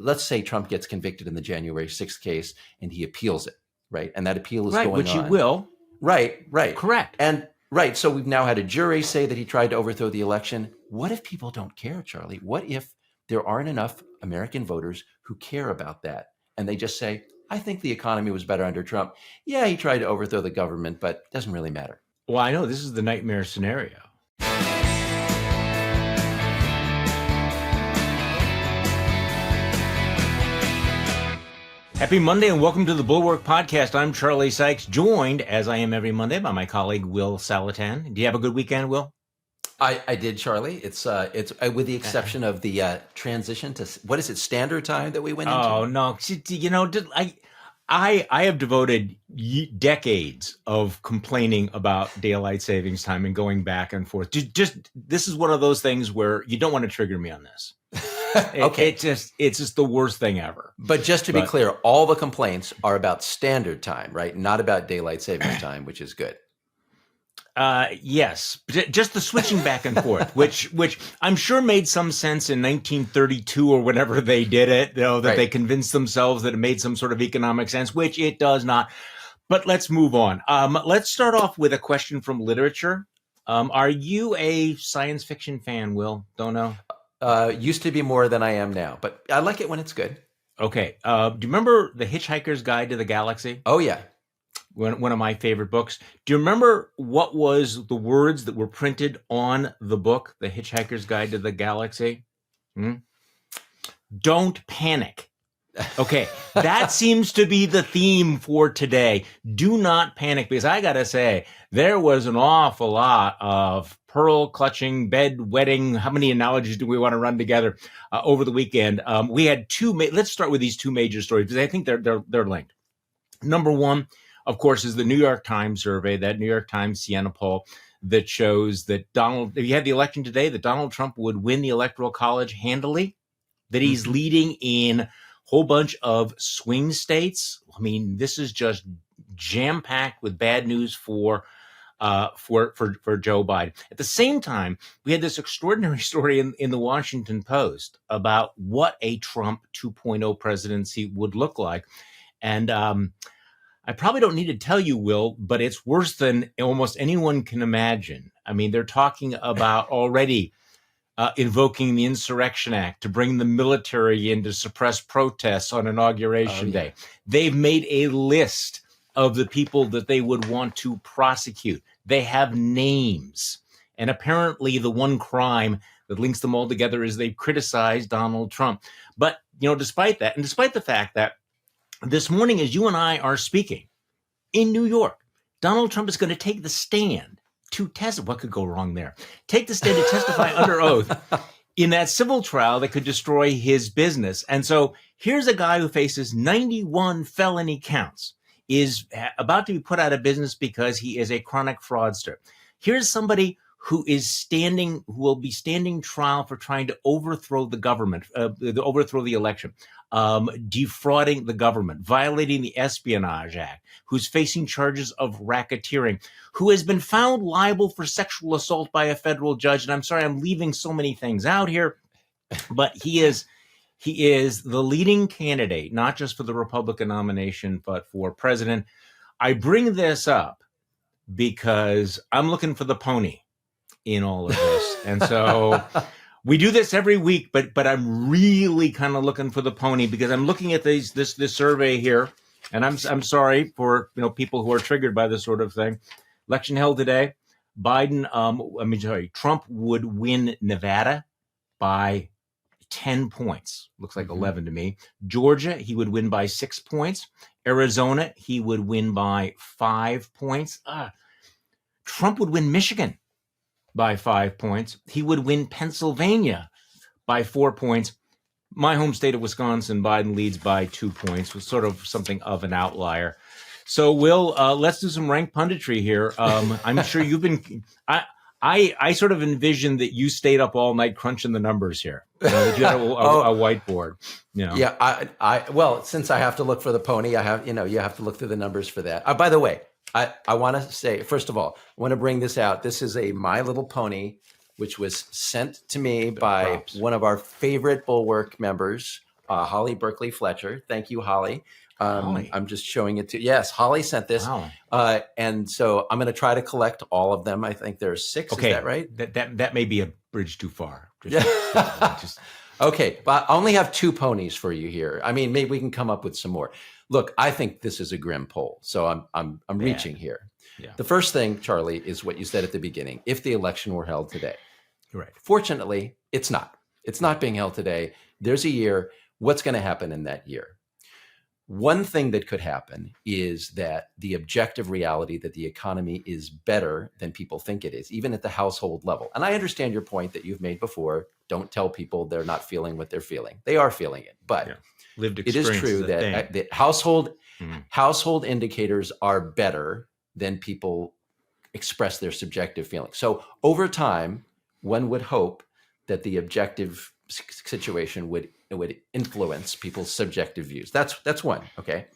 let's say Trump gets convicted in the January 6th case and he appeals it, right? And that appeal is right, going which on. he will. Right. Correct. And right. So we've now had a jury say that he tried to overthrow the election. What if people don't care, Charlie? What if there aren't enough American voters who care about that? And they just say, I think the economy was better under Trump. Yeah, he tried to overthrow the government, but it doesn't really matter. Well, I know this is the nightmare scenario. Happy Monday and welcome to the Bulwark podcast. I'm Charlie Sykes, joined, as I am every Monday, by my colleague, Will Saletan. Do you have a good weekend, Will? I did, Charlie. It's with the exception of the transition to, what is it, standard time that we went into? Oh, no. You know, I have devoted decades of complaining about daylight savings time and going back and forth. This is one of those things where you don't want to trigger me on this. Okay. It's just the worst thing ever. But just to be clear, all the complaints are about standard time, right? Not about daylight savings time, which is good. Yes, just the switching back and forth, which I'm sure made some sense in 1932 or whenever they did it, that Right. they convinced themselves that it made some sort of economic sense, which it does not. But let's move on. Let's start off with a question from literature. Are you a science fiction fan, Will? Don't know. Used to be more than I am now, but I like it when it's good. Okay. Do you remember The Hitchhiker's Guide to the Galaxy? Oh, yeah. One of my favorite books. Do you remember what was the words that were printed on the book, The Hitchhiker's Guide to the Galaxy? Don't panic. Okay, that seems to be the theme for today. Do not panic, because I got to say, there was an awful lot of pearl clutching, bed wetting. How many analogies do we want to run together over the weekend? We had let's start with these two major stories, because I think they're linked. Number one, of course, is the New York Times survey, that New York Times Siena poll that shows that if you had the election today, that Donald Trump would win the Electoral College handily, that he's leading in a whole bunch of swing states. I mean, this is just jam-packed with bad news for Joe Biden. At the same time, we had this extraordinary story in the Washington Post about what a Trump 2.0 presidency would look like. And I probably don't need to tell you, Will, but it's worse than almost anyone can imagine. I mean, they're talking about already invoking the Insurrection Act to bring the military in to suppress protests on Inauguration Day. They've made a list of the people that they would want to prosecute. They have names. And apparently the one crime that links them all together is they've criticized Donald Trump. But, despite that, and despite the fact that this morning, as you and I are speaking in New York, Donald Trump is going to take the stand to test. What could go wrong there? Take the stand to testify under oath in that civil trial that could destroy his business. And so here's a guy who faces 91 felony counts, is about to be put out of business because he is a chronic fraudster. Here's somebody who will be standing trial for trying to overthrow the government, overthrow the election, defrauding the government, violating the Espionage Act, who's facing charges of racketeering, who has been found liable for sexual assault by a federal judge. And I'm sorry, I'm leaving so many things out here, but he is the leading candidate, not just for the Republican nomination, but for president. I bring this up because I'm looking for the pony in all of this. And so we do this every week, but I'm really kind of looking for the pony, because I'm looking at this survey here, and I'm sorry for people who are triggered by this sort of thing. Election held today. Trump would win Nevada by 10 points. Looks like 11 to me. Georgia, he would win by 6 points. Arizona, he would win by 5 points. Trump would win Michigan by 5 points. He would win Pennsylvania by 4 points. My home state of Wisconsin, Biden leads by 2 points, was sort of something of an outlier. So, Will, let's do some rank punditry here. I'm sure you've been. I sort of envisioned that you stayed up all night crunching the numbers here. That you had a whiteboard. Yeah. Well, since I have to look for the pony, you have to look through the numbers for that. By the way, I want to say, first of all, I want to bring this out. This is a My Little Pony, which was sent to me by one of our favorite Bulwark members, Holly Berkeley Fletcher. Thank you, Holly. Holly. I'm just showing it to, yes, Holly sent this. Wow. And so I'm going to try to collect all of them. I think there's 6. Okay. Is that right? That may be a bridge too far. Okay. But I only have 2 ponies for you here. I mean, maybe we can come up with some more. Look, I think this is a grim poll. So I'm reaching here. Yeah. The first thing, Charlie, is what you said at the beginning. If the election were held today. Right. Fortunately, it's not. It's not being held today. There's a year. What's going to happen in that year? One thing that could happen is that the objective reality that the economy is better than people think it is, even at the household level. And I understand your point that you've made before. Don't tell people they're not feeling what they're feeling. They are feeling it. But lived it is true that the household indicators are better than people express their subjective feelings. So over time, one would hope that the objective situation would influence people's subjective views. That's one. Okay.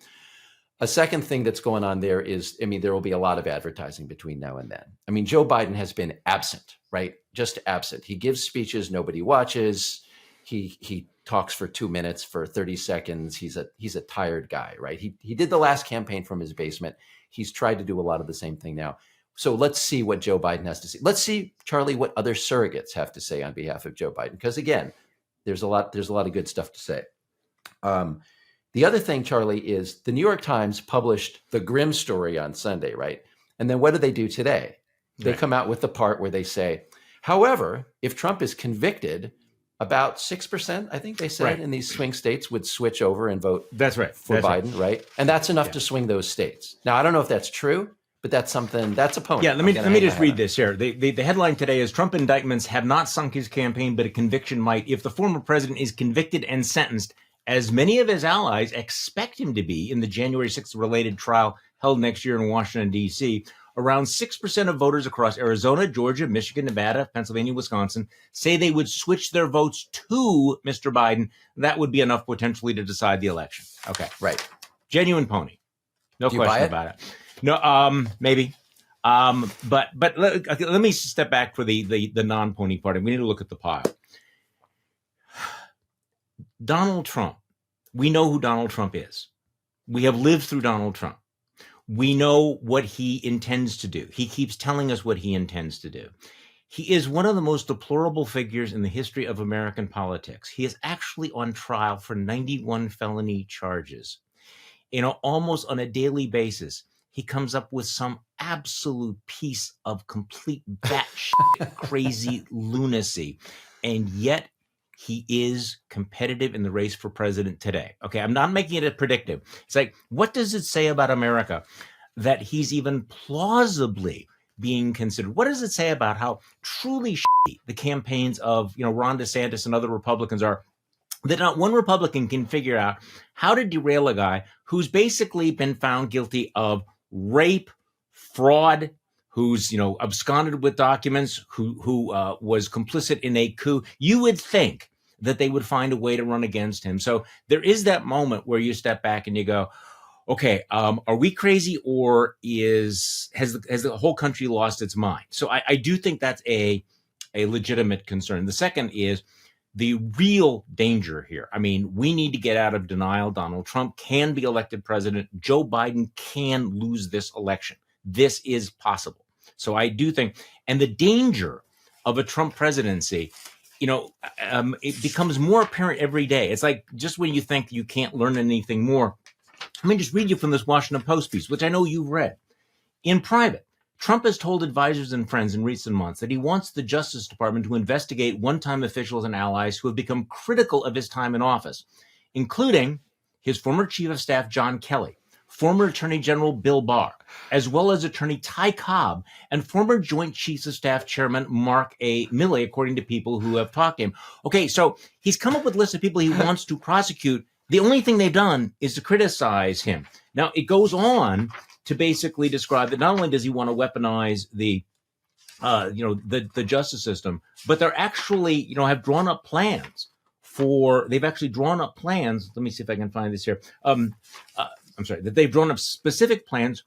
A second thing that's going on there is, I mean, there will be a lot of advertising between now and then. I mean, Joe Biden has been absent, right? Just absent. He gives speeches nobody watches. He talks for 2 minutes, for 30 seconds. He's a tired guy, right? He did the last campaign from his basement. He's tried to do a lot of the same thing now. So let's see what Joe Biden has to say. Let's see, Charlie, what other surrogates have to say on behalf of Joe Biden. Because again, there's a lot of good stuff to say. The other thing, Charlie, is the New York Times published the grim story on Sunday, right? And then what do they do today? They come out with the part where they say, however, if Trump is convicted, about 6%, I think they said, in these swing states would switch over and vote for Biden, right? And that's enough to swing those states. Now, I don't know if that's true, but that's a pony. Yeah, let me just read this here. The headline today is Trump indictments have not sunk his campaign, but a conviction might. If the former president is convicted and sentenced, as many of his allies expect him to be in the January 6th related trial held next year in Washington, D.C., around 6% of voters across Arizona, Georgia, Michigan, Nevada, Pennsylvania, Wisconsin say they would switch their votes to Mr. Biden. That would be enough potentially to decide the election. Okay. Right. Genuine pony. No question about it. No, maybe. But let me step back for the non-pony part. We need to look at the pile. Donald Trump. We know who Donald Trump is. We have lived through Donald Trump. We know what he intends to do. He keeps telling us what he intends to do. He is one of the most deplorable figures in the history of American politics. He is actually on trial for 91 felony charges. Almost on a daily basis, he comes up with some absolute piece of complete batshit crazy lunacy. And yet he is competitive in the race for president today. Okay, I'm not making it a predictive. It's like, what does it say about America that he's even plausibly being considered? What does it say about how truly shitty the campaigns of Ron DeSantis and other Republicans are, that not one Republican can figure out how to derail a guy who's basically been found guilty of rape, fraud, who's absconded with documents, who was complicit in a coup? You would think that they would find a way to run against him. So there is that moment where you step back and you go, okay, are we crazy, or has the whole country lost its mind? So I do think that's a legitimate concern. The second is the real danger here. I mean, we need to get out of denial. Donald Trump can be elected president. Joe Biden can lose this election. This is possible. So I do think, and the danger of a Trump presidency, it becomes more apparent every day. It's like, just when you think you can't learn anything more, let me just read you from this Washington Post piece, which I know you've read. In private, Trump has told advisors and friends in recent months that he wants the Justice Department to investigate one-time officials and allies who have become critical of his time in office, including his former chief of staff, John Kelly, former Attorney General Bill Barr, as well as Attorney Ty Cobb and former Joint Chiefs of Staff Chairman Mark A. Milley, according to people who have talked to him. Okay, so he's come up with a list of people he wants to prosecute. The only thing they've done is to criticize him. Now, it goes on to basically describe that not only does he want to weaponize the justice system, but they're actually, have drawn up plans they've actually drawn up plans. Let me see if I can find this here. That they've drawn up specific plans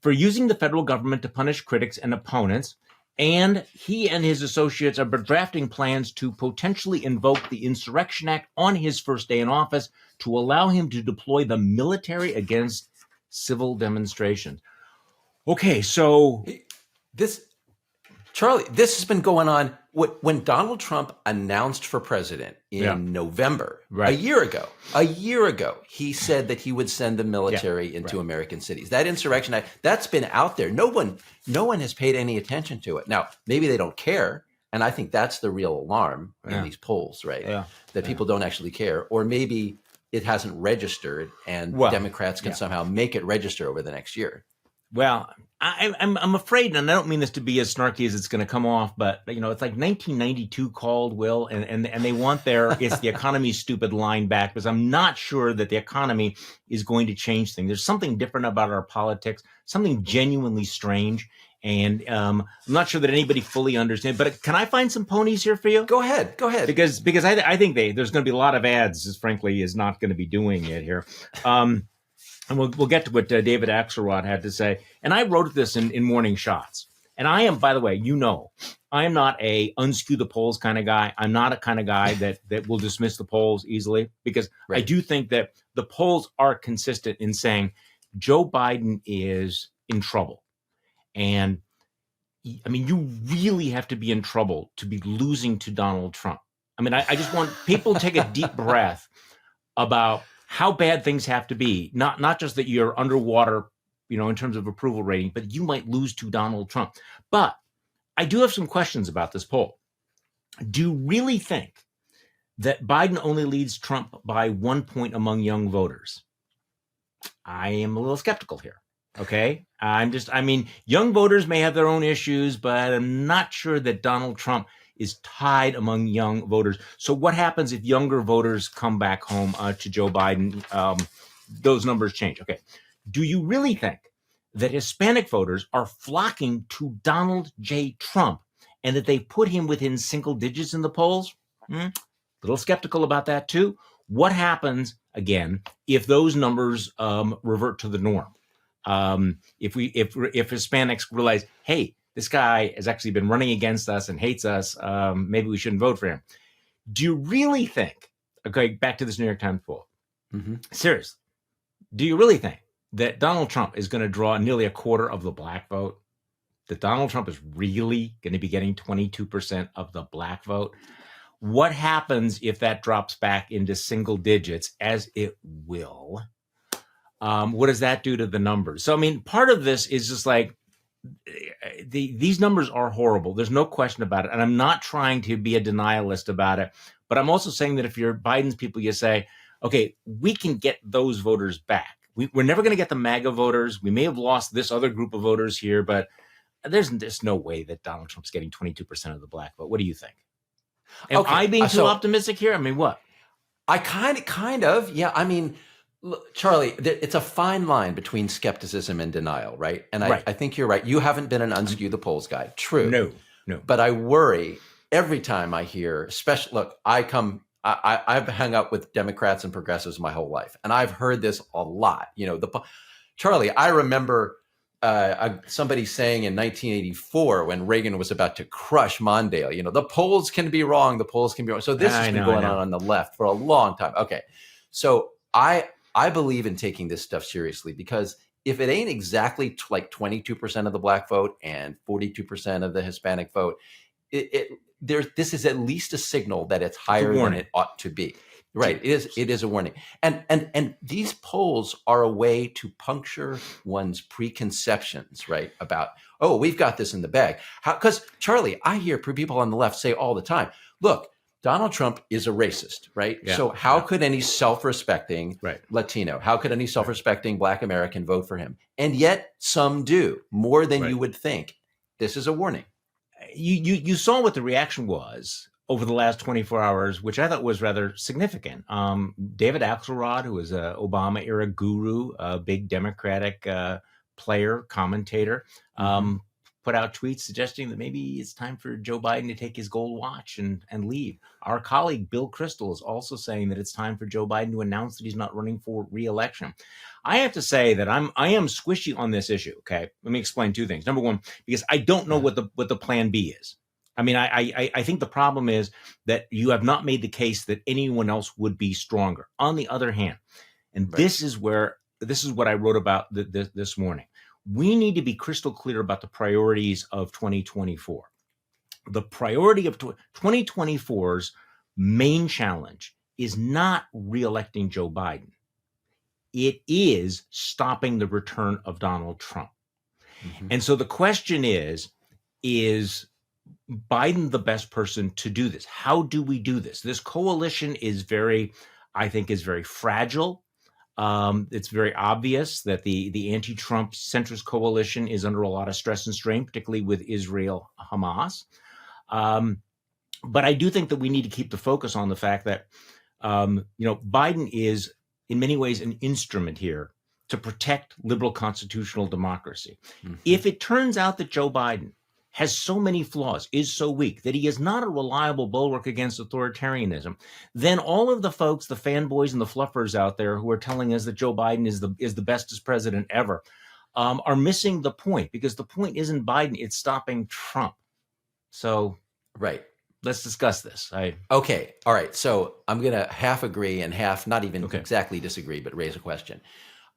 for using the federal government to punish critics and opponents, And he and his associates are drafting plans to potentially invoke the Insurrection Act on his first day in office to allow him to deploy the military against civil demonstrations. Okay, so This, Charlie, this has been going on. When Donald Trump announced for president in November, Right. a year ago, he said that he would send the military into American cities. That Insurrection Act, that's been out there. No one has paid any attention to it. Now, maybe they don't care. And I think that's the real alarm in these polls, right? That people don't actually care. Or maybe it hasn't registered and Democrats can somehow make it register over the next year. Well, I'm afraid, and I don't mean this to be as snarky as it's going to come off, but it's like 1992 called, Will, and they want their "it's the economy's stupid" line back, because I'm not sure that the economy is going to change things. There's something different about our politics, something genuinely strange, and I'm not sure that anybody fully understands. But can I find some ponies here for you? Go ahead. Because I think there's going to be a lot of ads. Frankly, is not going to be doing it here. And we'll get to what David Axelrod had to say. And I wrote this in Morning Shots. And I am, by the way, I am not a unskew the polls kind of guy. I'm not a kind of guy that will dismiss the polls easily, because I do think that the polls are consistent in saying Joe Biden is in trouble. And I mean, you really have to be in trouble to be losing to Donald Trump. I mean, I just want people to take a deep breath about how bad things have to be, not just that you're underwater, in terms of approval rating, but you might lose to Donald Trump. But I do have some questions about this poll. Do you really think that Biden only leads Trump by 1 point among young voters? I am a little skeptical here. Okay. Young voters may have their own issues, but I'm not sure that Donald Trump is tied among young voters. So what happens if younger voters come back home to Joe Biden? Those numbers change. Okay. Do you really think that Hispanic voters are flocking to Donald J. Trump and that they put him within single digits in the polls? A little skeptical about that too. What happens, again, if those numbers revert to the norm? If Hispanics realize, hey, this guy has actually been running against us and hates us, maybe we shouldn't vote for him. Do you really think, okay, back to this New York Times poll, seriously, do you really think that Donald Trump is going to draw nearly a quarter of the black vote? That Donald Trump is really going to be getting 22% of the black vote? What happens if that drops back into single digits, as it will? What does that do to the numbers? So, I mean, part of this is just like, these numbers are horrible. There's no question about it. And I'm not trying to be a denialist about it. But I'm also saying that if you're Biden's people, you say, okay, we can get those voters back. We're never going to get the MAGA voters. We may have lost this other group of voters here, but there's no way that Donald Trump's getting 22% of the black vote. What do you think? Am I being too optimistic here? I mean, what? I kind of. Yeah, I mean, look, Charlie, it's a fine line between skepticism and denial, right? And I think you're right. You haven't been an unskew the polls guy. True. No. But I worry every time I hear, I've hung out with Democrats and progressives my whole life, and I've heard this a lot. Charlie, I remember somebody saying in 1984 when Reagan was about to crush Mondale, the polls can be wrong. The polls can be wrong. So this has been going on the left for a long time. Okay. So I believe in taking this stuff seriously, because if it ain't exactly like 22% of the black vote and 42% of the Hispanic vote, this is at least a signal that it's higher than it ought to be. Right. It is a warning. And these polls are a way to puncture one's preconceptions, right? About, we've got this in the bag. Because, Charlie, I hear people on the left say all the time, look, Donald Trump is a racist, right? Yeah, so how could any self-respecting Latino, how could any self-respecting Black American vote for him? And yet some do, more than you would think. This is a warning. You saw what the reaction was over the last 24 hours, which I thought was rather significant. David Axelrod, who is an Obama-era guru, a big Democratic player, commentator, put out tweets suggesting that maybe it's time for Joe Biden to take his gold watch and leave. Our colleague Bill Kristol is also saying that it's time for Joe Biden to announce that he's not running for re-election. I have to say that I am squishy on this issue. Okay, let me explain two things. Number one, because I don't know what the plan B is. I mean, I think the problem is that you have not made the case that anyone else would be stronger. On the other hand, and this is what I wrote about this morning. We need to be crystal clear about the priorities of 2024. The priority of 2024's main challenge is not reelecting Joe Biden. It is stopping the return of Donald Trump. Mm-hmm. And so the question is Biden the best person to do this? How do we do this? This coalition is very fragile. It's very obvious that the anti-Trump centrist coalition is under a lot of stress and strain, particularly with Israel, Hamas. But I do think that we need to keep the focus on the fact that, Biden is in many ways an instrument here to protect liberal constitutional democracy. Mm-hmm. If it turns out that Joe Biden has so many flaws, is so weak, that he is not a reliable bulwark against authoritarianism, then all of the folks, the fanboys and the fluffers out there who are telling us that Joe Biden is the bestest president ever, are missing the point, because the point isn't Biden, it's stopping Trump. So, let's discuss this. Okay. All right. So I'm going to half agree and half not even exactly disagree, but raise a question.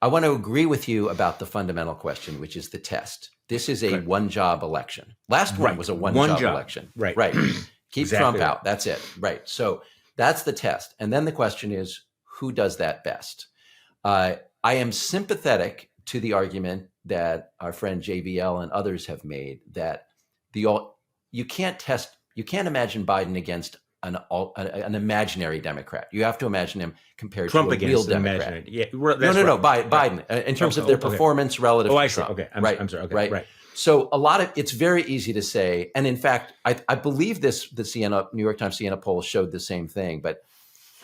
I want to agree with you about the fundamental question, which is the test. This is a one-job election. Last one was a one-job election. Right. Keep exactly Trump out. That's it. Right. So that's the test. And then the question is, who does that best? I am sympathetic to the argument that our friend JVL and others have made that you can't imagine Biden against an imaginary Democrat. You have to imagine him compared Trump to a real Democrat. Yeah, no, Biden. In terms of their performance relative to Trump. Okay, I'm sorry. Okay, right. So it's very easy to say, and in fact, I believe the New York Times Siena poll showed the same thing, but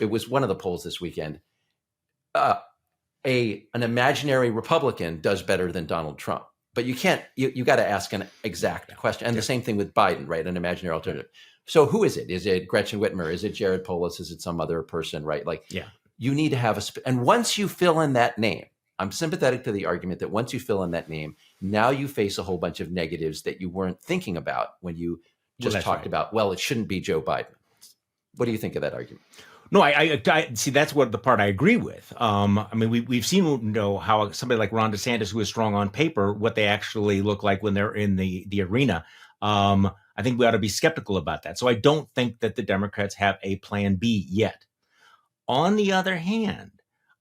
it was one of the polls this weekend. An imaginary Republican does better than Donald Trump. But you can't, you got to ask an exact question. And the same thing with Biden, right? An imaginary alternative. So who is it? Is it Gretchen Whitmer? Is it Jared Polis? Is it some other person, right? You need to have and once you fill in that name, I'm sympathetic to the argument that once you fill in that name, now you face a whole bunch of negatives that you weren't thinking about when you just talked about, it shouldn't be Joe Biden. What do you think of that argument? No, I see. That's what the part I agree with. I mean, we've seen how somebody like Ron DeSantis, who is strong on paper, what they actually look like when they're in the arena. I think we ought to be skeptical about that. So I don't think that the Democrats have a plan B yet. On the other hand,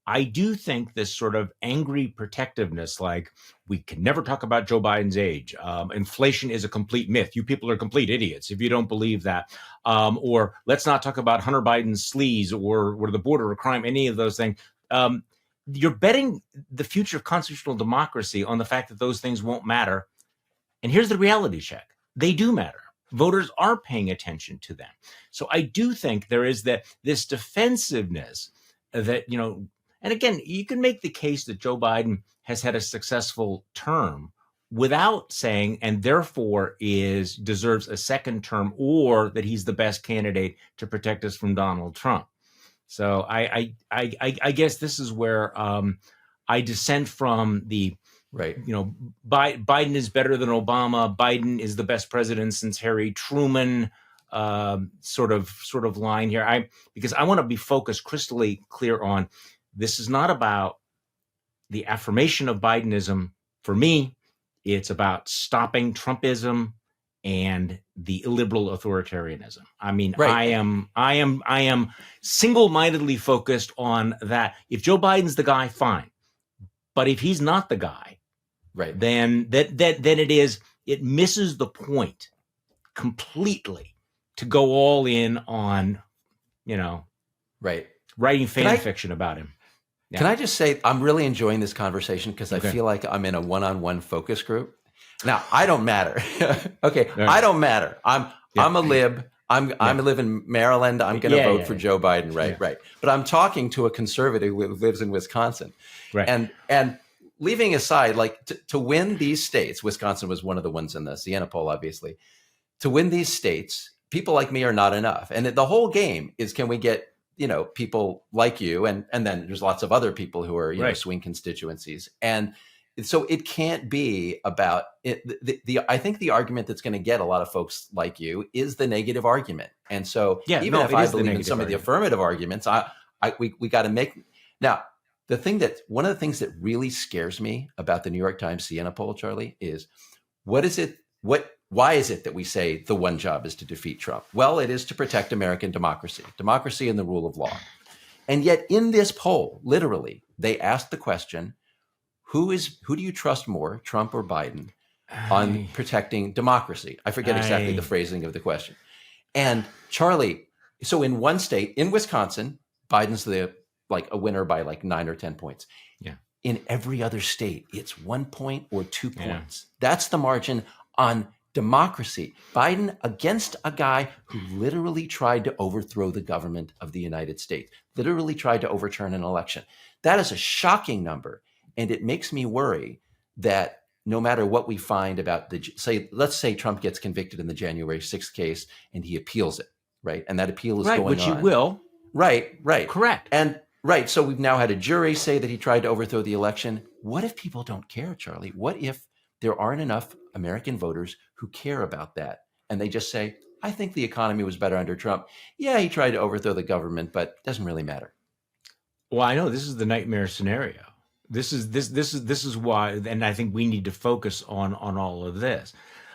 I do think this sort of angry protectiveness, like we can never talk about Joe Biden's age. Inflation is a complete myth. You people are complete idiots if you don't believe that. Or let's not talk about Hunter Biden's sleaze or the border or crime, any of those things. You're betting the future of constitutional democracy on the fact that those things won't matter. And here's the reality check. They do matter. Voters are paying attention to them. So I do think there is this defensive-ness that, and again, you can make the case that Joe Biden has had a successful term without saying, and therefore deserves a second term, or that he's the best candidate to protect us from Donald Trump. So I guess this is where I dissent from the Biden is better than Obama. Biden is the best president since Harry Truman. Sort of line here. Because I want to be focused crystally clear on this is not about the affirmation of Bidenism. For me, it's about stopping Trumpism and the illiberal authoritarianism. I mean, I am single-mindedly focused on that. If Joe Biden's the guy, fine. But if he's not the guy, then it misses the point completely to go all in on, writing fan fiction about him. Yeah. Can I just say I'm really enjoying this conversation because I feel like I'm in a one-on-one focus group. Now, I don't matter. Okay, right. I don't matter. I'm a lib. I live in Maryland. I'm going to vote for Joe Biden. Right. But I'm talking to a conservative who lives in Wisconsin. Right. And leaving aside, like to win these states, Wisconsin was one of the ones in the Siena poll, obviously. To win these states, people like me are not enough. And the whole game is, can we get, people like you, and then there's lots of other people who are, Right. swing constituencies. And so it can't be about it. I think the argument that's going to get a lot of folks like you is the negative argument. And so even if I believe in some of the affirmative arguments, we got to make now. One of the things that really scares me about the New York Times Siena poll, Charlie, is why is it that we say the one job is to defeat Trump? Well, it is to protect American democracy and the rule of law. And yet in this poll, literally, they asked the question, who do you trust more, Trump or Biden, on protecting democracy? I forget exactly the phrasing of the question. And Charlie, so in one state, in Wisconsin, Biden's a winner by like 9 or 10 points. Yeah. In every other state, it's 1 point or 2 points. That's the margin on democracy. Biden against a guy who literally tried to overthrow the government of the United States, literally tried to overturn an election. That is a shocking number. And it makes me worry that no matter what we find about let's say Trump gets convicted in the January 6th case and he appeals it, right? And that appeal is going on. Which he will. Right. Correct. And right. So we've now had a jury say that he tried to overthrow the election. What if people don't care, Charlie? What if there aren't enough American voters who care about that? And they just say, I think the economy was better under Trump. Yeah, he tried to overthrow the government, but it doesn't really matter. Well, I know this is the nightmare scenario. This is why, and I think we need to focus on all of this.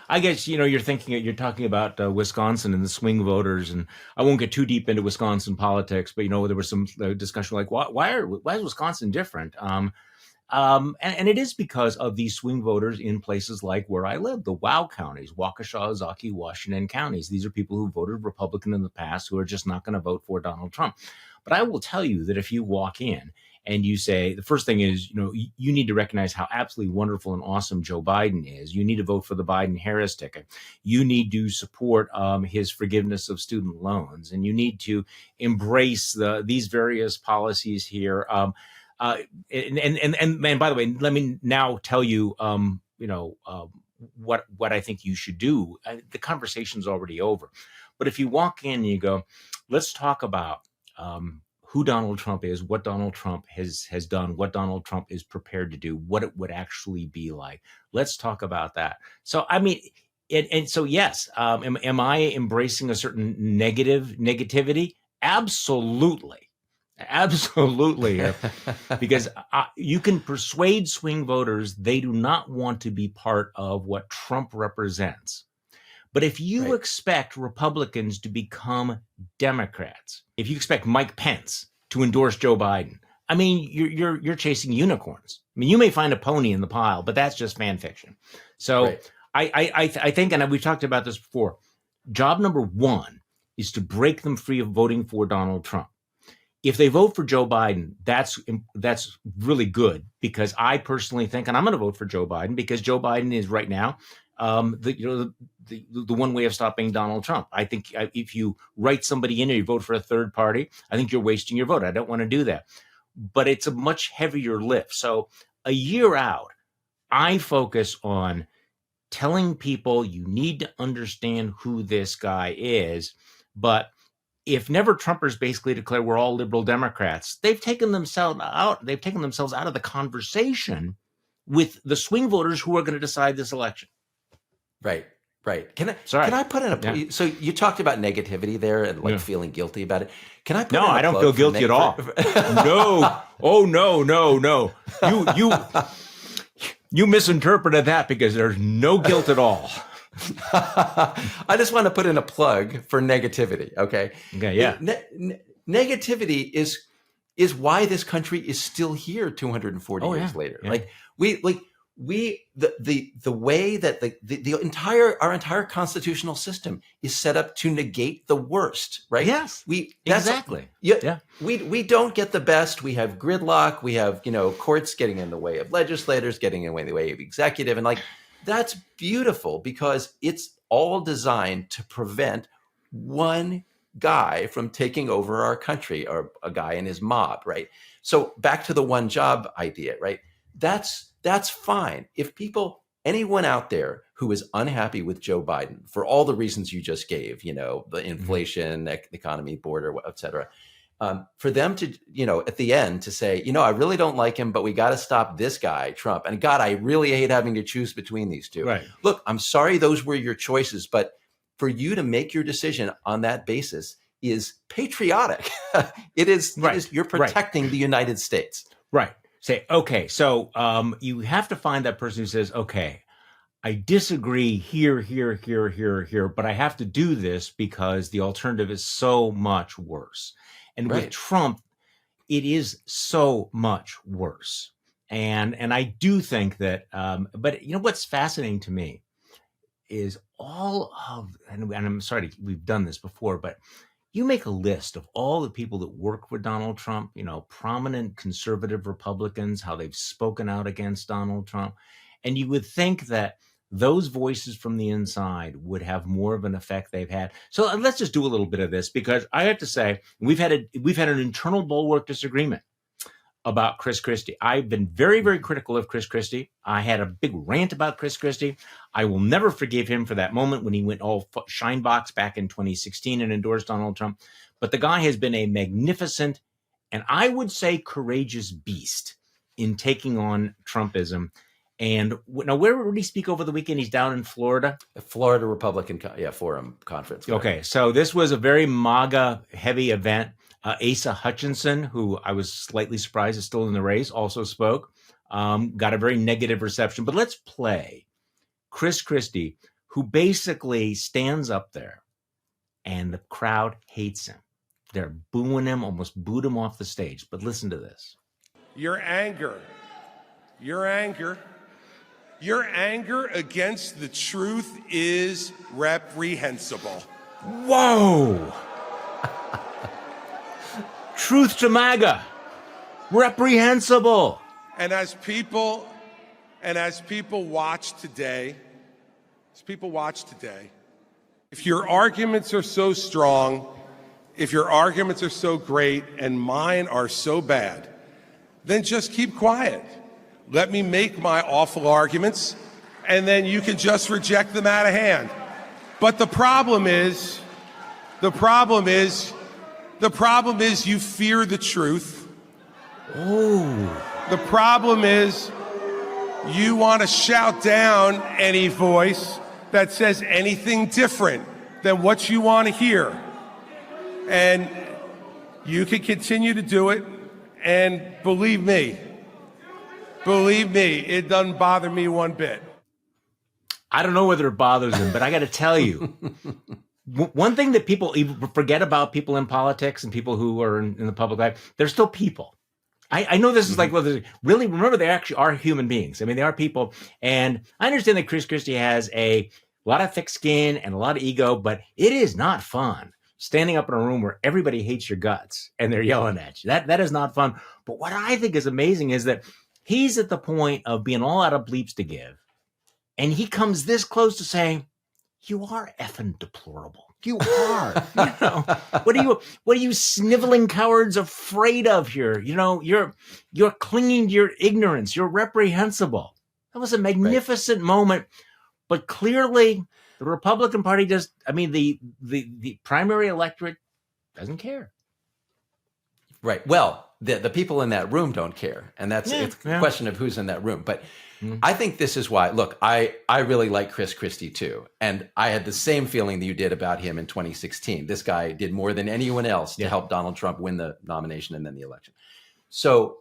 I guess, you're talking about Wisconsin and the swing voters, and I won't get too deep into Wisconsin politics, but there was some discussion like, why is Wisconsin different? And it is because of these swing voters in places like where I live, the WOW counties, Waukesha, Ozaukee, Washington counties. These are people who voted Republican in the past who are just not going to vote for Donald Trump. But I will tell you that if you walk in and you say, the first thing is, you need to recognize how absolutely wonderful and awesome Joe Biden is. You need to vote for the Biden-Harris ticket. You need to support his forgiveness of student loans. And you need to embrace these various policies here. And by the way, let me now tell you, what I think you should do. The conversation's already over. But if you walk in and you go, let's talk about who Donald Trump is, what Donald Trump has done, what Donald Trump is prepared to do, what it would actually be like. Let's talk about that. So, I mean, so yes, am I embracing a certain negativity? Absolutely. Because you can persuade swing voters they do not want to be part of what Trump represents. But if you expect Republicans to become Democrats, if you expect Mike Pence to endorse Joe Biden, I mean, you're chasing unicorns. I mean, you may find a pony in the pile, but that's just fan fiction. So I think, and we've talked about this before, job number one is to break them free of voting for Donald Trump. If they vote for Joe Biden, that's really good, because I personally think, and I'm going to vote for Joe Biden because Joe Biden is right now the one way of stopping Donald Trump. I think if you write somebody in or you vote for a third party, I think you're wasting your vote. I don't want to do that. But it's a much heavier lift. So a year out, I focus on telling people you need to understand who this guy is. But if Never Trumpers basically declare we're all liberal Democrats, they've taken themselves out. They've taken themselves out of the conversation with the swing voters who are going to decide this election. Right. Can I put in a? So you talked about negativity there and feeling guilty about it. Can I? No, I don't feel guilty at all. No. Oh no. You misinterpreted that, because there's no guilt at all. I just want to put in a plug for negativity. Okay. Yeah. Negativity is why this country is still here 240 years later. Yeah. The way that our entire constitutional system is set up to negate the worst, right? Yes. Exactly. We don't get the best. We have gridlock. We have, courts getting in the way of legislators, getting in the way of executive, and that's beautiful, because it's all designed to prevent one guy from taking over our country, or a guy and his mob, right? So back to the one job idea, right? that's fine. If anyone out there who is unhappy with Joe Biden for all the reasons you just gave, the inflation, economy, border, et cetera, for them to, at the end to say, I really don't like him, but we got to stop this guy, Trump. And God, I really hate having to choose between these two. Right. Look, I'm sorry those were your choices, but for you to make your decision on that basis is patriotic. It is, you're protecting the United States. Right. Say, okay, so you have to find that person who says, okay, I disagree here, but I have to do this because the alternative is so much worse. And with Trump, it is so much worse. And I do think that, but what's fascinating to me is all of, and I'm sorry, we've done this before, but you make a list of all the people that work with Donald Trump, prominent conservative Republicans, how they've spoken out against Donald Trump. And you would think that those voices from the inside would have more of an effect they've had. So let's just do a little bit of this, because I have to say, we've had an internal Bulwark disagreement about Chris Christie. I've been very, very critical of Chris Christie. I had a big rant about Chris Christie. I will never forgive him for that moment when he went all shinebox back in 2016 and endorsed Donald Trump. But the guy has been a magnificent, and I would say courageous beast in taking on Trumpism. And now, where did he speak over the weekend? He's down in Florida. The Florida Republican Forum Conference. Okay, so this was a very MAGA-heavy event. Asa Hutchinson, who I was slightly surprised is still in the race, also spoke. Got a very negative reception. But let's play Chris Christie, who basically stands up there, and the crowd hates him. They're booing him, almost booed him off the stage. But listen to this. Your anger against the truth is reprehensible. Whoa! Truth to MAGA. Reprehensible. And as people watch today, if your arguments are so strong, if your arguments are so great, and mine are so bad, then just keep quiet. Let me make my awful arguments, and then you can just reject them out of hand. But the problem is you fear the truth. Oh. The problem is you want to shout down any voice that says anything different than what you want to hear. And you can continue to do it, and believe me, it doesn't bother me one bit. I don't know whether it bothers him, but I got to tell you, one thing that people even forget about people in politics and people who are in the public life, they're still people. I know this is like, well, really, remember, they actually are human beings. I mean, they are people. And I understand that Chris Christie has a lot of thick skin and a lot of ego, but it is not fun standing up in a room where everybody hates your guts and they're yelling at you. That is not fun. But what I think is amazing is that he's at the point of being all out of bleeps to give. And he comes this close to saying, you are effing deplorable. You are. What are you sniveling cowards afraid of here? You're clinging to your ignorance. You're reprehensible. That was a magnificent moment. But clearly the Republican Party the primary electorate doesn't care. Right. Well, the people in that room don't care. And it's a question of who's in that room. But I think this is why, look, I really like Chris Christie too. And I had the same feeling that you did about him in 2016. This guy did more than anyone else to help Donald Trump win the nomination and then the election. So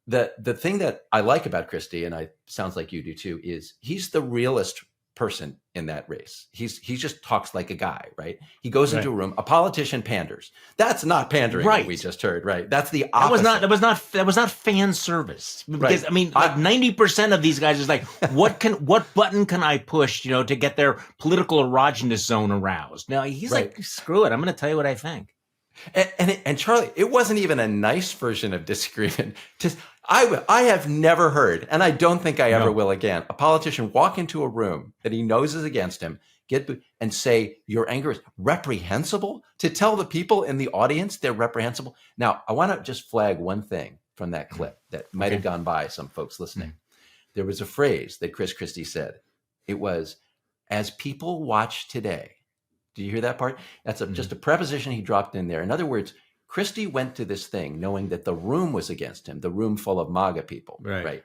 the thing that I like about Christie, and sounds like you do too, is he's the realest person in that race. He just talks like a guy, right? He goes into a room. A politician panders. That's not pandering. Right. What we just heard, right? That's the opposite. That was not fan service. Because I mean, like 90% of these guys is like, what button can I push, to get their political erogenous zone aroused? Now he's like, screw it. I'm going to tell you what I think. And Charlie, it wasn't even a nice version of disagreement. I have never heard, and I don't think I ever will again, a politician walk into a room that he knows is against him, and say, your anger is reprehensible? To tell the people in the audience they're reprehensible? Now, I want to just flag one thing from that clip that might have gone by some folks listening. there was a phrase that Chris Christie said. It was, as people watch today. Do you hear that part? That's just a preposition he dropped in there. In other words, Christie went to this thing knowing that the room was against him, the room full of MAGA people, right?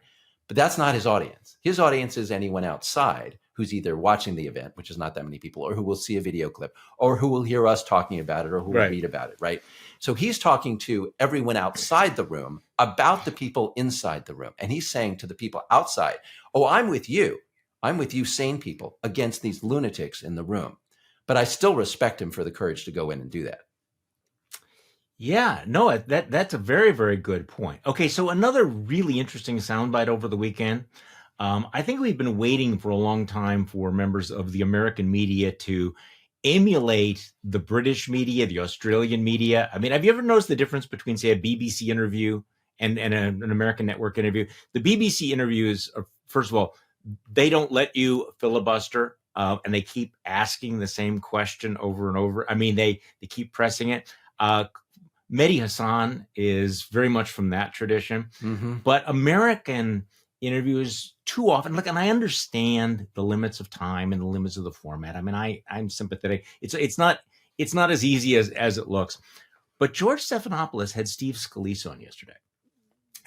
But that's not his audience. His audience is anyone outside who's either watching the event, which is not that many people, or who will see a video clip, or who will hear us talking about it, or who will read about it, right? So he's talking to everyone outside the room about the people inside the room. And he's saying to the people outside, oh, I'm with you. I'm with you sane people against these lunatics in the room. But I still respect him for the courage to go in and do that. Yeah, no, that's a very, very good point. Okay, so another really interesting soundbite over the weekend. I think we've been waiting for a long time for members of the American media to emulate the British media, the Australian media. I mean, have you ever noticed the difference between, say, a BBC interview and an American network interview? The BBC interviews, first of all, they don't let you filibuster, and they keep asking the same question over and over. I mean, they keep pressing it. Mehdi Hassan is very much from that tradition, but American interviews too often, look, and I understand the limits of time and the limits of the format. I mean, I'm sympathetic. It's not as easy as it looks. But George Stephanopoulos had Steve Scalise on yesterday,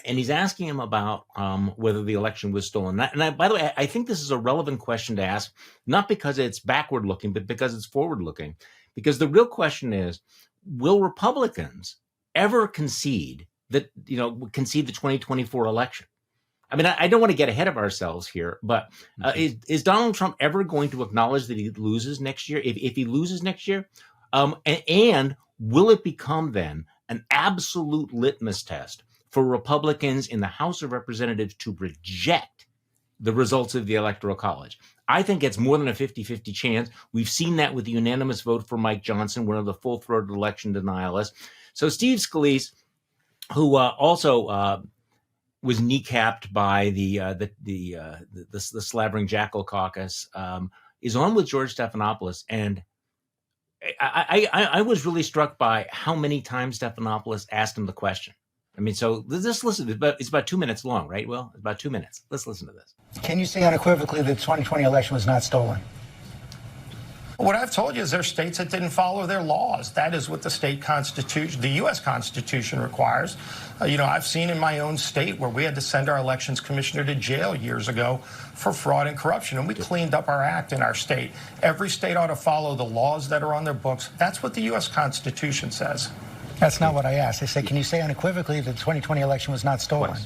and he's asking him about whether the election was stolen. And by the way, I think this is a relevant question to ask, not because it's backward looking, but because it's forward looking. Because the real question is, will Republicans ever concede the 2024 election? I mean, I don't want to get ahead of ourselves here, but is Donald Trump ever going to acknowledge that he loses next year? If he loses next year, and will it become then an absolute litmus test for Republicans in the House of Representatives to reject the results of the Electoral College? I think it's more than a 50-50 chance. We've seen that with the unanimous vote for Mike Johnson, one of the full-throated election denialists. So Steve Scalise, who also was kneecapped by the slavering jackal caucus, is on with George Stephanopoulos, and I was really struck by how many times Stephanopoulos asked him the question. I mean, so let's listen. It's about 2 minutes long, right? Well, it's about 2 minutes. Let's listen to this. Can you say unequivocally that the 2020 election was not stolen? What I've told you is there are states that didn't follow their laws. That is what the state constitution, the U.S. Constitution requires. I've seen in my own state where we had to send our elections commissioner to jail years ago for fraud and corruption, and we cleaned up our act in our state. Every state ought to follow the laws that are on their books. That's what the U.S. Constitution says. That's not what I asked. I said, can you say unequivocally that the 2020 election was not stolen?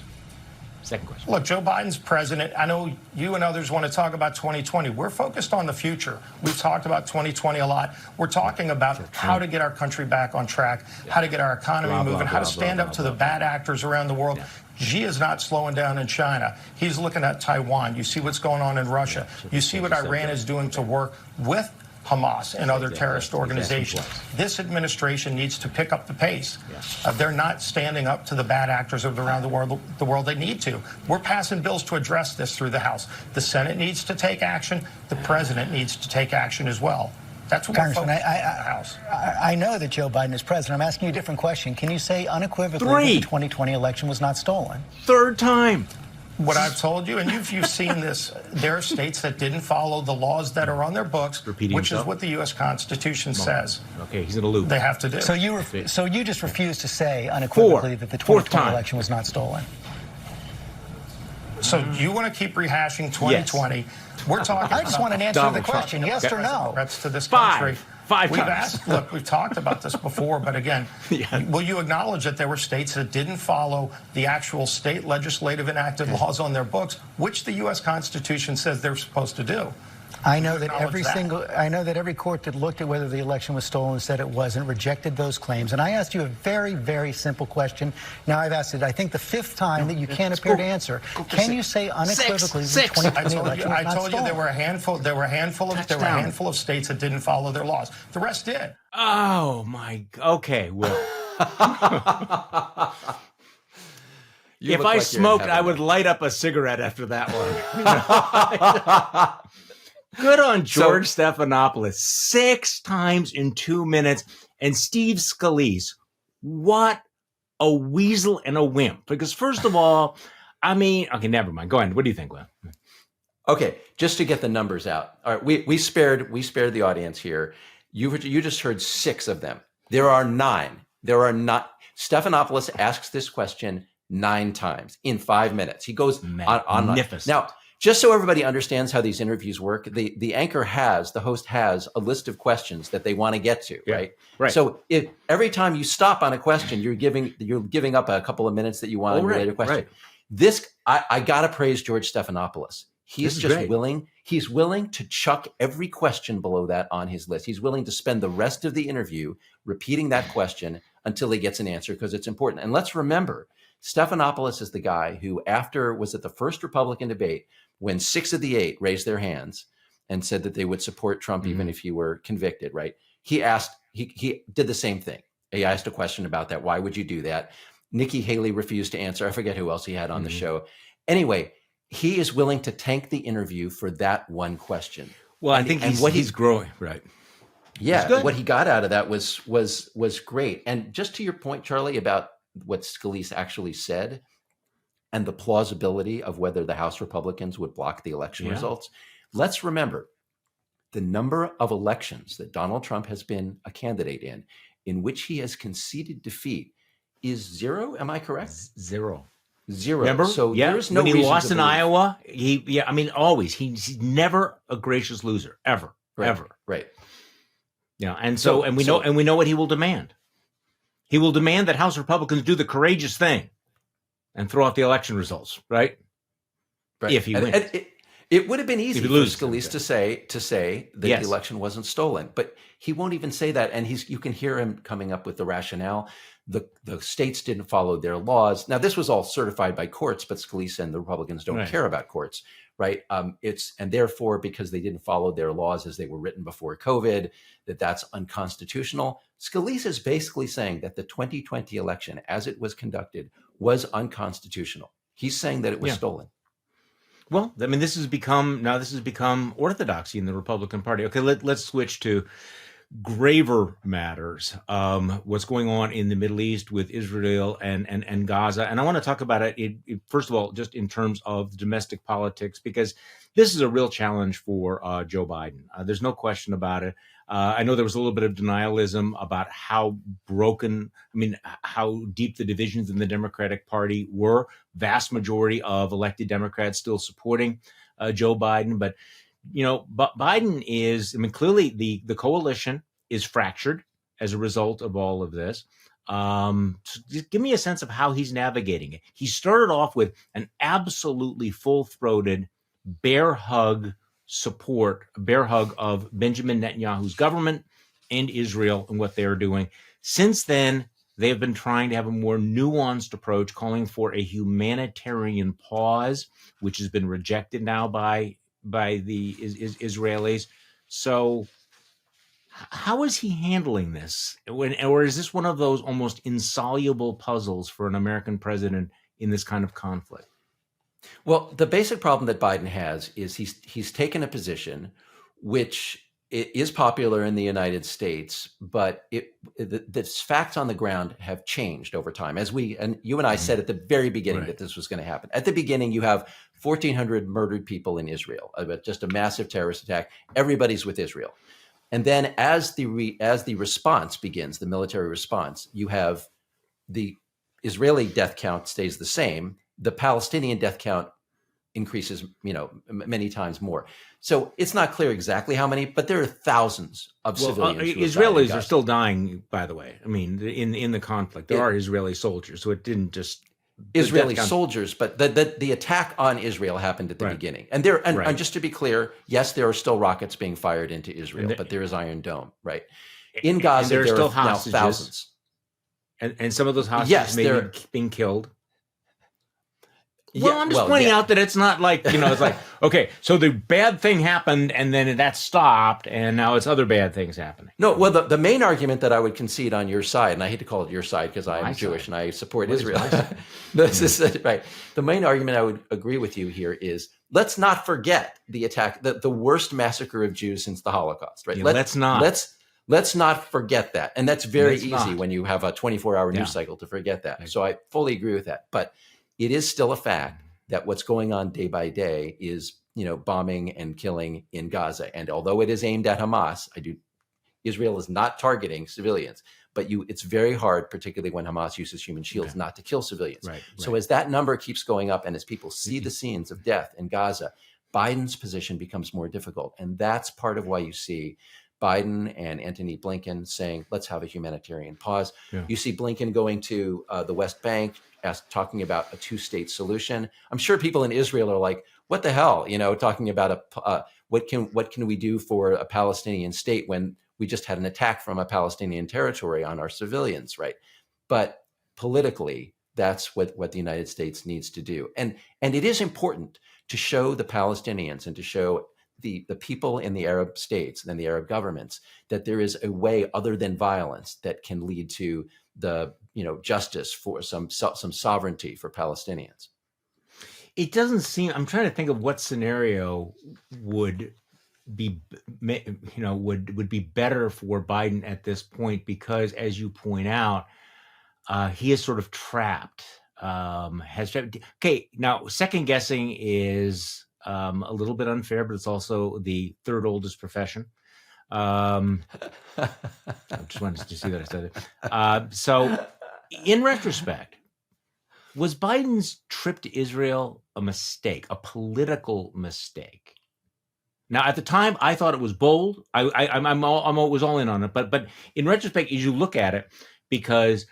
Second question. Look, Joe Biden's president. I know you and others want to talk about 2020. We're focused on the future. We've talked about 2020 a lot. We're talking about how to get our country back on track, how to get our economy moving, how to stand up to the bad actors around the world. Xi is not slowing down in China. He's looking at Taiwan. You see what's going on in Russia. You see what Iran is doing to work with Hamas and other terrorist organizations. This administration needs to pick up the pace. They're not standing up to the bad actors around the world. They need to. We're passing bills to address this through the House. The Senate needs to take action. The president needs to take action as well. That's what we're focused on in the House. I know that Joe Biden is president. I'm asking you a different question. Can you say unequivocally that the 2020 election was not stolen? Third time. What I've told you, and you've seen this, there are states that didn't follow the laws that are on their books, which is what the U.S. Constitution says. Okay, he's in a loop. They have to do. So you just refuse to say unequivocally that the 2020 election was not stolen? So you want to keep rehashing 2020? Yes. We're talking. I just want an answer to the question, yes or no. Threats to this country. Five we've times. asked, look, we've talked about this before, but again, will you acknowledge that there were states that didn't follow the actual state legislative enacted laws on their books, which the U.S. Constitution says they're supposed to do? I know that every court that looked at whether the election was stolen said it wasn't, rejected those claims. And I asked you a very, very simple question. Now I've asked it, I think, the fifth time that you can't appear to answer. Can you say unequivocally that the 2020 election was not stolen? I told you there were a handful of states that didn't follow their laws. The rest did. Oh my. Okay, Will. If I smoked, I would light up a cigarette after that one. Good on George Stephanopoulos. 6 times in 2 minutes. And Steve Scalise, what a weasel and a wimp. Because first of all, I mean, okay, never mind. Go ahead. What do you think, Glenn? Okay, just to get the numbers out. All right, we spared the audience here. You just heard 6 of them. There are 9. There are not. Stephanopoulos asks this question 9 times in 5 minutes. He goes on. Now, just so everybody understands how these interviews work, the host has a list of questions that they want to get to, right? Right. So if every time you stop on a question, you're giving up a couple of minutes that you want to relate a question. Right. This, I gotta praise George Stephanopoulos. He's willing to chuck every question below that on his list. He's willing to spend the rest of the interview repeating that question until he gets an answer because it's important. And let's remember, Stephanopoulos is the guy who, was at the first Republican debate, when 6 of the 8 raised their hands and said that they would support Trump even if he were convicted, right? He did the same thing. He asked a question about that. Why would you do that? Nikki Haley refused to answer. I forget who else he had on the show. Anyway, he is willing to tank the interview for that one question. Well, I think he's growing, right? Yeah, what he got out of that was great. And just to your point, Charlie, about what Scalise actually said and the plausibility of whether the House Republicans would block the election results, let's remember the number of elections that Donald Trump has been a candidate in which he has conceded defeat is 0. Am I correct? 0. Remember? So there's no when he reason lost to in believe. Iowa, always. He's never a gracious loser, ever. Right. Yeah, and we know what he will demand. He will demand that House Republicans do the courageous thing and throw out the election results, right? If he wins. It would have been easy for Scalise to say that Yes. the election wasn't stolen, but he won't even say that. And you can hear him coming up with the rationale. The states didn't follow their laws. Now, this was all certified by courts, but Scalise and the Republicans don't care about courts, right? And therefore, because they didn't follow their laws as they were written before COVID, that's unconstitutional. Scalise is basically saying that the 2020 election, as it was conducted, was unconstitutional. He's saying that it was stolen. Well, I mean, this has become orthodoxy in the Republican Party. Okay, let's switch to graver matters. What's going on in the Middle East with Israel and Gaza. And I want to talk about it, first of all, just in terms of domestic politics, because this is a real challenge for Joe Biden. There's no question about it. I know there was a little bit of denialism about how deep the divisions in the Democratic Party were. Vast majority of elected Democrats still supporting Joe Biden. But, Biden is, clearly the coalition is fractured as a result of all of this. So just give me a sense of how he's navigating it. He started off with an absolutely full-throated bear hug of Benjamin Netanyahu's government and Israel and what they're doing. Since then, they have been trying to have a more nuanced approach, calling for a humanitarian pause, which has been rejected now by the Israelis. So how is he handling this? Or is this one of those almost insoluble puzzles for an American president in this kind of conflict? Well, the basic problem that Biden has is he's taken a position which is popular in the United States, but the facts on the ground have changed over time. As you and I said at the very beginning that this was going to happen. At the beginning, you have 1,400 murdered people in Israel, just a massive terrorist attack. Everybody's with Israel. And then as the response begins, the military response, you have the Israeli death count stays the same. The Palestinian death count increases, many times more. So it's not clear exactly how many, but there are thousands of civilians. Israelis are still dying, by the way. In the conflict, there are Israeli soldiers, so it didn't just Israeli soldiers, but the attack on Israel happened at the beginning. And just to be clear, yes, there are still rockets being fired into Israel, but there is Iron Dome, right? In Gaza, there are still now thousands. And some of those hostages may be being killed. Well, I'm just pointing out that it's not like, it's like, okay, so the bad thing happened and then that stopped and now it's other bad things happening. No, well, the main argument that I would concede on your side, and I hate to call it your side because I am Jewish and I support Israel. This is right. The main argument I would agree with you here is let's not forget the attack, the worst massacre of Jews since the Holocaust, right? Yeah, let's not forget that. And that's very easy when you have a 24-hour news cycle to forget that. So I fully agree with that. But it is still a fact that what's going on day by day is, bombing and killing in Gaza. And although it is aimed at Hamas, Israel is not targeting civilians, but it's very hard, particularly when Hamas uses human shields, not to kill civilians. Right. So as that number keeps going up and as people see the scenes of death in Gaza, Biden's position becomes more difficult. And that's part of why you see Biden and Antony Blinken saying, let's have a humanitarian pause. Yeah. You see Blinken going to the West Bank, talking about a two-state solution. I'm sure people in Israel are like, what the hell? Talking about what can we do for a Palestinian state when we just had an attack from a Palestinian territory on our civilians, right? But politically, that's what the United States needs to do. And it is important to show the Palestinians and to show the people in the Arab states and the Arab governments that there is a way other than violence that can lead to the justice for some sovereignty for Palestinians. It doesn't seem. I'm trying to think of what scenario would be would be better for Biden at this point, because as you point out, he is sort of trapped. Okay, now second guessing is a little bit unfair, but it's also the third oldest profession. I just wanted to see that I said it. So in retrospect, was Biden's trip to Israel a mistake, a political mistake? Now, at the time, I thought it was bold. I was all in on it. But in retrospect, as you look at it, because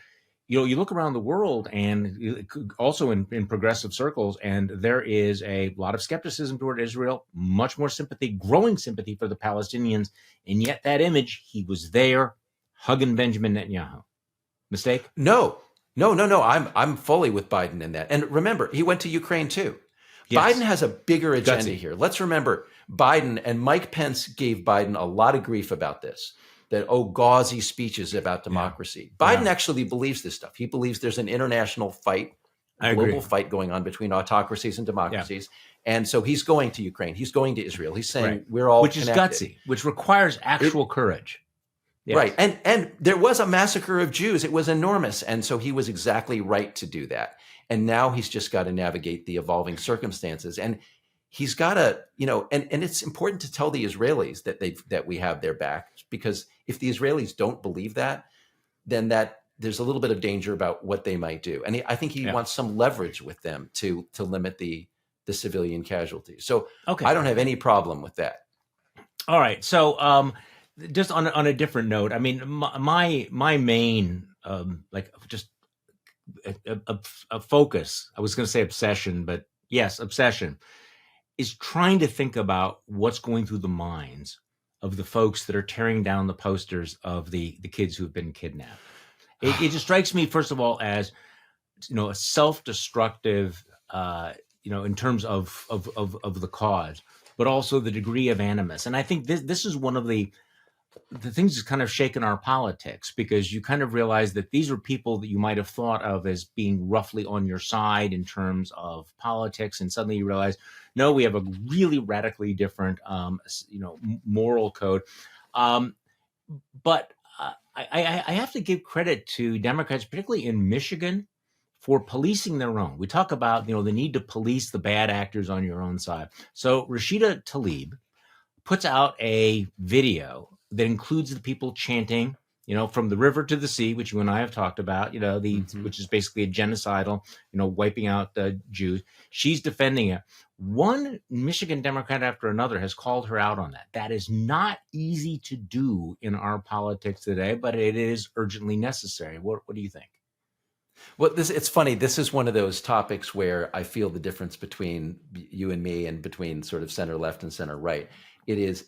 you look around the world and also in progressive circles, and there is a lot of skepticism toward Israel, much more sympathy, growing sympathy for the Palestinians, and yet that image, he was there hugging Benjamin Netanyahu. Mistake? No. I'm fully with Biden in that. And remember, he went to Ukraine too. Yes. Biden has a bigger agenda here. Let's remember, Biden and Mike Pence gave Biden a lot of grief about this, that, gauzy speeches about democracy. Yeah. Biden actually believes this stuff. He believes there's an international fight, global fight going on between autocracies and democracies. Yeah. And so he's going to Ukraine. He's going to Israel. He's saying we're all connected. Which is gutsy, which requires actual courage. Yes. Right. And there was a massacre of Jews. It was enormous. And so he was exactly right to do that. And now he's just got to navigate the evolving circumstances. And he's got to, and it's important to tell the Israelis that we have their back, because if the Israelis don't believe that, then there's a little bit of danger about what they might do. And I think he wants some leverage with them to limit the civilian casualties. So I don't have any problem with that. All right. So just on a different note, I mean, my main a focus, I was going to say obsession, but yes, obsession, is trying to think about what's going through the minds of the folks that are tearing down the posters of the kids who've been kidnapped. It just strikes me, first of all, as a self-destructive, in terms of the cause, but also the degree of animus. And I think this is one of the things that's kind of shaken our politics, because you kind of realize that these are people that you might have thought of as being roughly on your side in terms of politics, and suddenly you realize, no, we have a really radically different, moral code. But I have to give credit to Democrats, particularly in Michigan, for policing their own. We talk about, the need to police the bad actors on your own side. So Rashida Tlaib puts out a video that includes the people chanting, from the river to the sea, which you and I have talked about, which is basically a genocidal, wiping out the Jews. She's defending it. One Michigan Democrat after another has called her out on that. That is not easy to do in our politics today, but it is urgently necessary. What do you think? Well, it's funny. This is one of those topics where I feel the difference between you and me and between sort of center left and center right. It is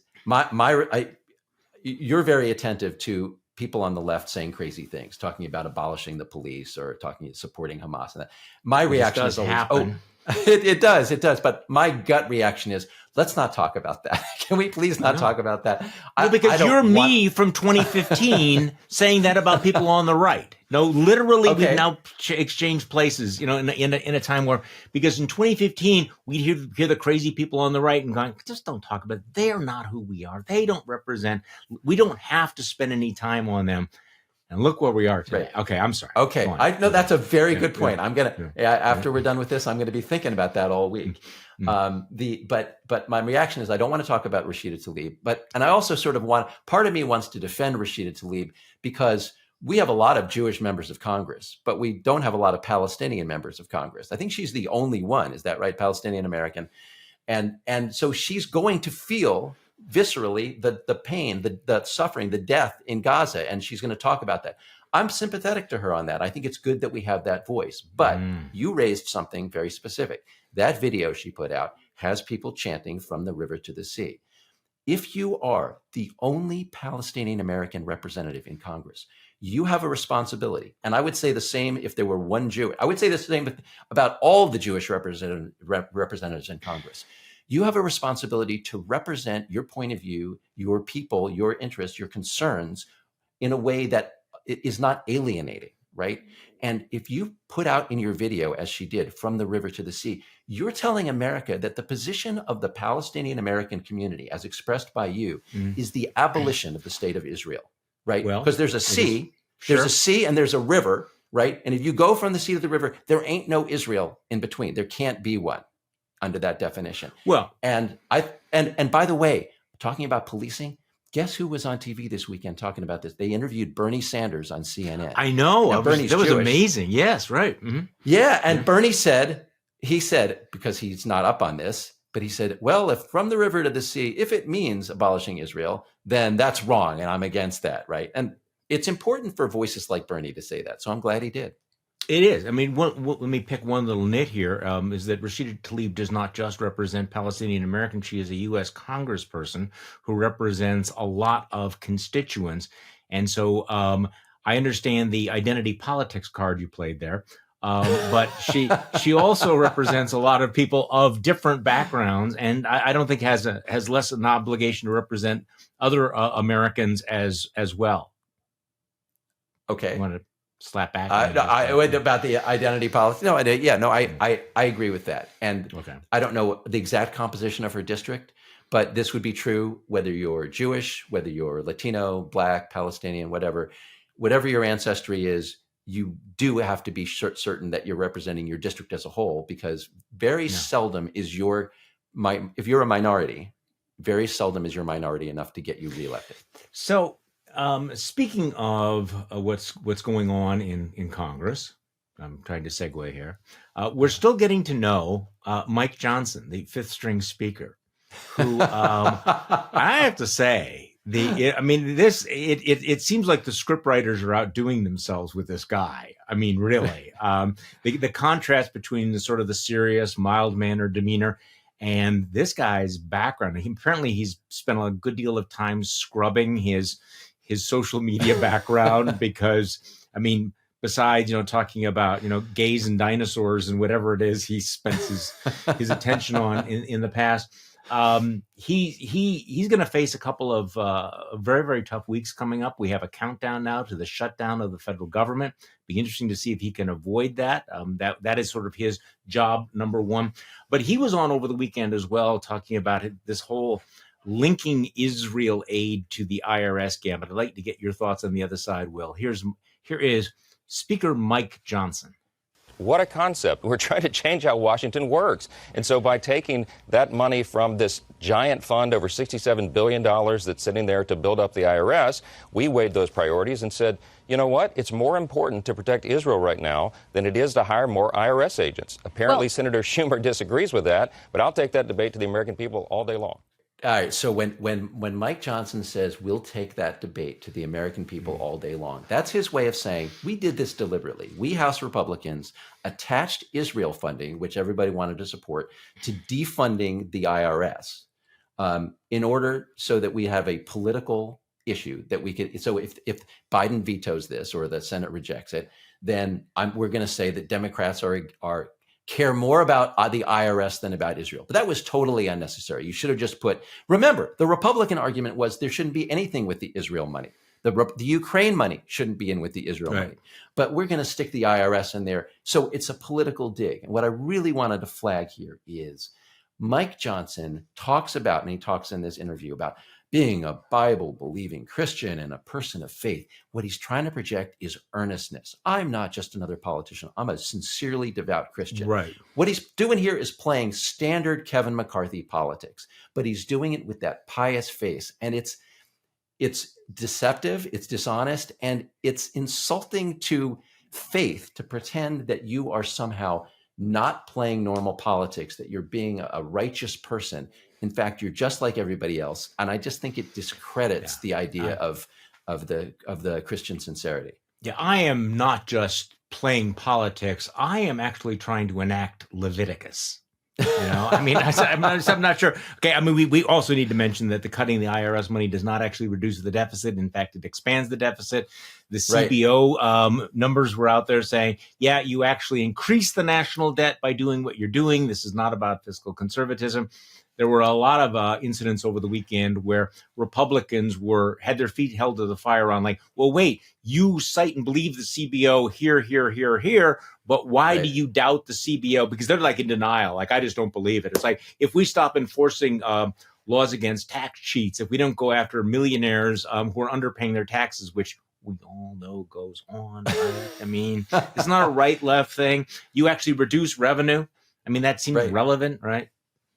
you're very attentive to people on the left saying crazy things, talking about abolishing the police or supporting Hamas. And that. My reaction is always, happen. It does. But my gut reaction is, let's not talk about that. Can we please not talk about that? Because you're me from 2015 saying that about people on the right. No, literally, we've now exchanged places, in a time where, because in 2015, we'd hear the crazy people on the right and going, just don't talk about it. They're not who we are. They don't represent. We don't have to spend any time on them. And look where we are today. Right. Okay, I'm sorry. Okay, Go on. I know that's a very good point. Yeah. I'm gonna after we're done with this, I'm gonna be thinking about that all week. But my reaction is I don't want to talk about Rashida Tlaib, and I also sort of part of me wants to defend Rashida Tlaib because we have a lot of Jewish members of Congress, but we don't have a lot of Palestinian members of Congress. I think she's the only one. Is that right? Palestinian American, and so she's going to feel viscerally the pain, the suffering, the death in Gaza, and she's going to talk about that. I'm sympathetic to her on that. I think it's good that we have that voice. But you raised something very specific. That video she put out has people chanting from the river to the sea. If you are the only Palestinian American representative in Congress, you have a responsibility. And I would say the same if there were one Jew. I would say the same about all the Jewish representatives in Congress. You have a responsibility to represent your point of view, your people, your interests, your concerns in a way that is not alienating, right? And if you put out in your video, as she did, from the river to the sea, you're telling America that the position of the Palestinian American community, as expressed by you, is the abolition of the state of Israel, right? Well, because there's a sea, sure. there's a sea and there's a river, right? And if you go from the sea to the river, there ain't no Israel in between. There can't be one under that definition. Well, and by the way, talking about policing, guess who was on TV this weekend talking about this? They interviewed Bernie Sanders on CNN. I know. Now, that was Jewish. amazing. Yes, right. Mm-hmm. Yeah, and Bernie said, because he's not up on this, but he said, well, if from the river to the sea, if it means abolishing Israel, then that's wrong, and I'm against that, right? And it's important for voices like Bernie to say that, so I'm glad he did. It is. I mean, let me pick one little nit here, is that Rashida Tlaib does not just represent Palestinian Americans. She is a U.S. congressperson who represents a lot of constituents. And so I understand the identity politics card you played there. But she also represents a lot of people of different backgrounds, and I don't think has less an obligation to represent other Americans as well. Okay. You want to slap back? About the identity policy. I agree with that. And I don't know the exact composition of her district, but this would be true whether you're Jewish, whether you're Latino, Black, Palestinian, whatever your ancestry is. You do have to be certain that you're representing your district as a whole, because very seldom is if you're a minority, very seldom is your minority enough to get you reelected. So, speaking of what's going on in Congress, I'm trying to segue here. We're still getting to know Mike Johnson, the fifth string speaker, who I have to say, it seems like the scriptwriters are outdoing themselves with this guy. I mean, really, the contrast between the sort of the serious, mild-mannered demeanor and this guy's background. Apparently, he's spent a good deal of time scrubbing his social media background because, I mean, besides, talking about, gays and dinosaurs and whatever it is he spends his attention on in the past. He's going to face a couple of very, very tough weeks coming up. We have a countdown now to the shutdown of the federal government. Be interesting to see if he can avoid that. That is sort of his job number one. But he was on over the weekend as well, talking about this whole linking Israel aid to the IRS gambit. I'd like to get your thoughts on the other side, Will. Here is Speaker Mike Johnson. What a concept. We're trying to change how Washington works. And so by taking that money from this giant fund, over $67 billion that's sitting there to build up the IRS, we weighed those priorities and said, you know what? It's more important to protect Israel right now than it is to hire more IRS agents. Apparently, Senator Schumer disagrees with that, but I'll take that debate to the American people all day long. All right. So when Mike Johnson says we'll take that debate to the American people all day long, that's his way of saying we did this deliberately. We House Republicans attached Israel funding, which everybody wanted to support, to defunding the IRS in order so that we have a political issue that we could. So if Biden vetoes this or the Senate rejects it, then we're going to say that Democrats care more about the IRS than about Israel. But that was totally unnecessary. You should have just remember, the Republican argument was there shouldn't be anything with the Israel money. The Ukraine money shouldn't be in with the Israel money. But we're going to stick the IRS in there. So it's a political dig. And what I really wanted to flag here is Mike Johnson talks about, and he talks in this interview about being a Bible-believing Christian and a person of faith. What he's trying to project is earnestness. I'm not just another politician. I'm a sincerely devout Christian. Right. What he's doing here is playing standard Kevin McCarthy politics, but he's doing it with that pious face. And it's deceptive, it's dishonest, and it's insulting to faith to pretend that you are somehow not playing normal politics, that you're being a righteous person. In fact, you're just like everybody else. And I just think it discredits the idea of the Christian sincerity. Yeah, I am not just playing politics. I am actually trying to enact Leviticus. I mean, I'm not sure. Okay, I mean, we also need to mention that the cutting the IRS money does not actually reduce the deficit. In fact, it expands the deficit. The CBO numbers were out there saying, yeah, you actually increase the national debt by doing what you're doing. This is not about fiscal conservatism. There were a lot of incidents over the weekend where Republicans had their feet held to the fire on like, well, wait, you cite and believe the CBO here, but why do you doubt the CBO? Because they're like in denial. Like, I just don't believe it. It's like, if we stop enforcing laws against tax cheats, if we don't go after millionaires who are underpaying their taxes, which we all know goes on, right? I mean, it's not a right-left thing. You actually reduce revenue. I mean, that seems relevant, right?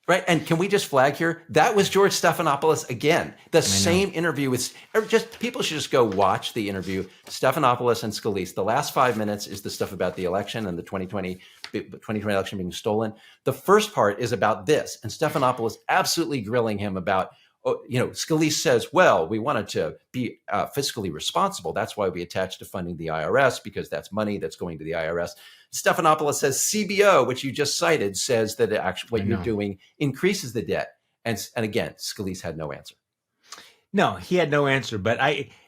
Right. And can we just flag here? That was George Stephanopoulos again. The same interview with people should just go watch the interview. Stephanopoulos and Scalise. The last 5 minutes is the stuff about the election and the 2020 election being stolen. The first part is about this. And Stephanopoulos absolutely grilling him about, Scalise says, well, we wanted to be fiscally responsible. That's why we attached to funding the IRS, because that's money that's going to the IRS. Stephanopoulos says CBO, which you just cited, says that what you're doing increases the debt. And again, Scalise had no answer. No, he had no answer. But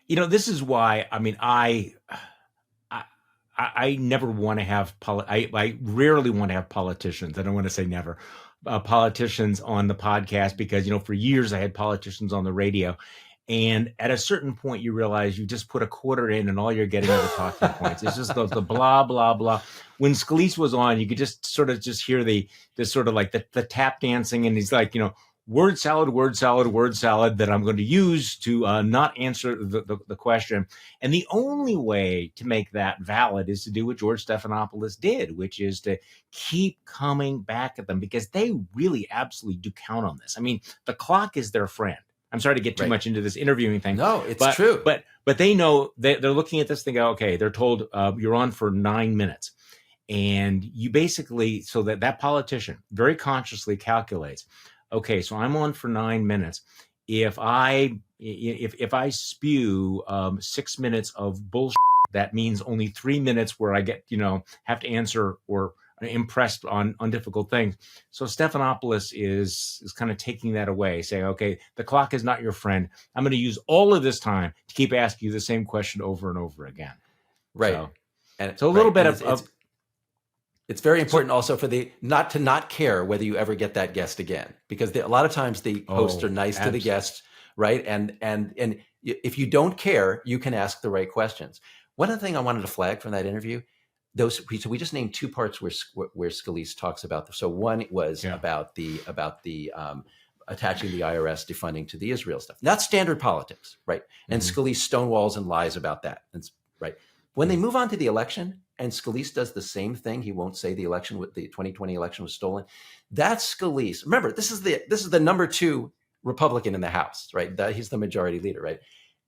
this is why, I mean, I never want to have, I rarely want to have politicians. I don't want to say never. Politicians on the podcast, because, for years I had politicians on the radio. And at a certain point, you realize you just put a quarter in and all you're getting are the talking points. It's just the blah, blah, blah. When Scalise was on, you could just sort of just hear the tap dancing. And he's like, word salad that I'm going to use to not answer the question. And the only way to make that valid is to do what George Stephanopoulos did, which is to keep coming back at them, because they really absolutely do count on this. I mean, the clock is their friend. I'm sorry to get too much into this interviewing thing. No, it's true. But they know they're looking at this. They go, okay, they're told you're on for 9 minutes. And you basically, so that politician very consciously calculates, okay, so I'm on for 9 minutes. If I spew 6 minutes of bullshit, that means only 3 minutes where I get, have to answer or impressed on difficult things. So Stephanopoulos is kind of taking that away, saying, okay, the clock is not your friend. I'm going to use all of this time to keep asking you the same question over and over again. Right. So a little bit of it's very important also for not care whether you ever get that guest again, because a lot of times the hosts are nice to the guests, right? And if you don't care, you can ask the right questions. One other thing I wanted to flag from that interview, so we just named two parts where Scalise talks about this. So one was about the attaching the IRS defunding to the Israel stuff. That's standard politics, right? And Scalise stonewalls and lies about that. That's right. When they move on to the election, and Scalise does the same thing, he won't say the 2020 election was stolen. That's Scalise. Remember, this is the number 2 Republican in the House, right? He's the majority leader, right?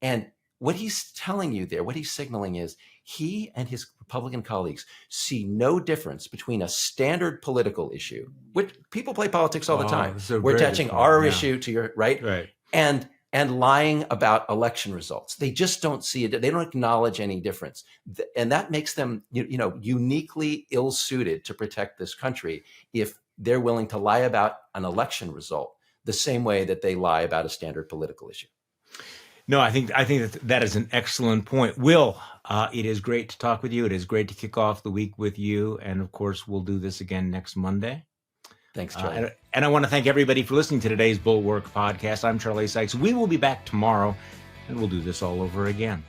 And what he's telling you there, what he's signaling is he and his Republican colleagues see no difference between a standard political issue, which people play politics all the time. We're attaching our issue to your right, and lying about election results. They just don't see it. They don't acknowledge any difference. And that makes them, uniquely ill-suited to protect this country if they're willing to lie about an election result the same way that they lie about a standard political issue. No, I think that is an excellent point. Will, it is great to talk with you. It is great to kick off the week with you. And of course, we'll do this again next Monday. Thanks, Charlie. And I want to thank everybody for listening to today's Bulwark podcast. I'm Charlie Sykes. We will be back tomorrow, and we'll do this all over again.